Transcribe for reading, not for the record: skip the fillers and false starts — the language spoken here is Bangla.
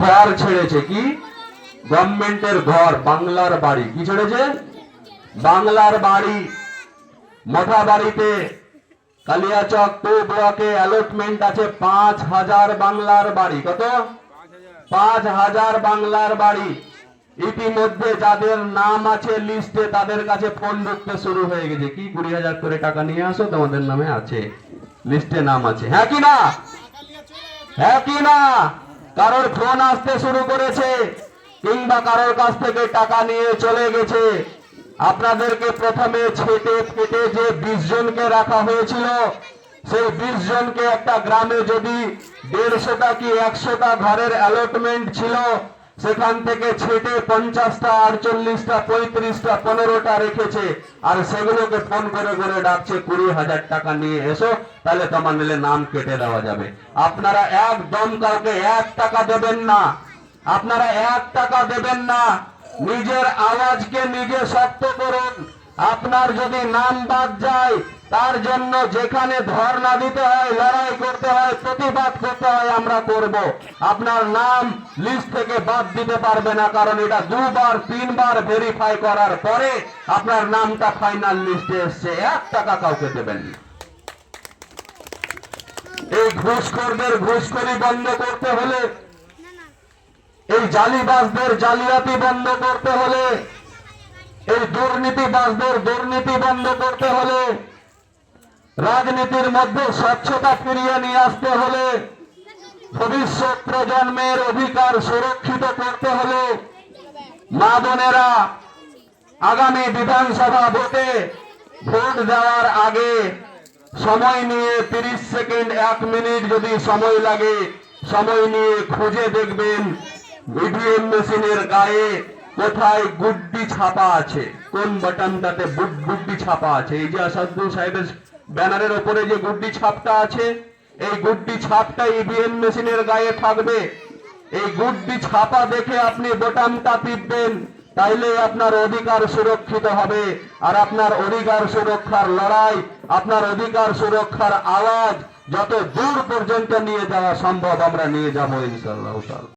ঘর ছেড়েছে, কি গভর্নমেন্টের ঘর, বাংলার বাড়ি। কি ছেড়েছে? বাংলার বাড়ি। মঠাবাড়িতে কালিয়াচক 2 ব্লকে অ্যালটমেন্ট আছে 5000 বাংলার বাড়ি। কত? 5000 বাংলার বাড়ি। ইতিমধ্যে যাদের নাম আছে লিস্টে তাদের কাছে ফোন ঢুকতে শুরু হয়ে গেছে, কি 20,000 করে টাকা নিয়ে আসো, তোমাদের নামে আছে, লিস্টে নাম আছে। হ্যাঁ কি না? হ্যাঁ কি না? কারোর ফোন আসতে শুরু করেছে, কিংবা কারোর কাছ থেকে টাকা নিয়ে চলে গেছে। আপনাদেরকে প্রথমে ছেটে ফেটে যে 20 জনকে রাখা হয়েছিল, সেই 20 জনকে একটা গ্রামে যদি 150টা কি 100টা ঘরের অ্যালটমেন্ট ছিল, সেখান থেকে ছেটে 50টা 48টা 35টা 15টা রেখেছে, আর সেগুলোকে ফোন করে করে ডাকছে 20,000 টাকা নিয়ে এসো, তাহলে তোমার নিলে নাম কেটে দেওয়া যাবে। আপনারা একদম কাউকে 1 টাকা দেবেন না, আপনারা 1 টাকা দেবেন না। নিজের আওয়াজকে নিজে শক্ত করুন। আপনার যদি নাম বাদ যায়, তার জন্য যেখানে ধর্ণা দিতে হয়, লড়াই করতে হয়, প্রতিবাদ করতে হয়, আমরা করব। আপনার নাম লিস্ট থেকে বাদ দিতে পারবে না, কারণ এটা 2 বার 3 বার ভেরিফাই করার পরে আপনার নামটা ফাইনাল লিস্টে এসছে। 1 টাকা কাউকে দেবেন না। এই ঘুষখোরদের ঘুষখোরি বন্ধ করতে হলে, এই জালিবাজদের জালিয়াতি বন্ধ করতে হলে, এই দুর্নীতিবাজদের দুর্নীতি বন্ধ করতে হলে, রাজনীতির মধ্যে স্বচ্ছতা ফিরিয়ে নিয়ে আসতে হলে, ভবিষ্যৎ প্রজন্মের অধিকার সুরক্ষিত করতে হলে, মা বোনেরা আগামী বিধানসভা ভোটে ভোট দেওয়ার আগে সময় নিয়ে 30 সেকেন্ড 1 মিনিট যদি সময় লাগে, সময় নিয়ে খুঁজে দেখবেন ইভিএম মেশিনের গায়ে কোথায় গুড্ডি ছাপা আছে, কোন বাটনটাতে গুড্ডি ছাপা আছে। এই যে আসাদুল সাহেবের ব্যানারের উপরে যে গুড্ডি ছাপটা আছে, এই গুড্ডি ছাপটা ইভিএম মেশিনের গায়ে থাকবে। এই গুড্ডি ছাপা দেখে আপনি বোতামটা টিপবেন, তাইলে আপনার অধিকার সুরক্ষিত হবে। আর আপনার অধিকার সুরক্ষার লড়াই, আপনার অধিকার সুরক্ষার আওয়াজ যত দূর পর্যন্ত নিয়ে যাওয়া সম্ভব আমরা নিয়ে যাব ইনশাআল্লাহ।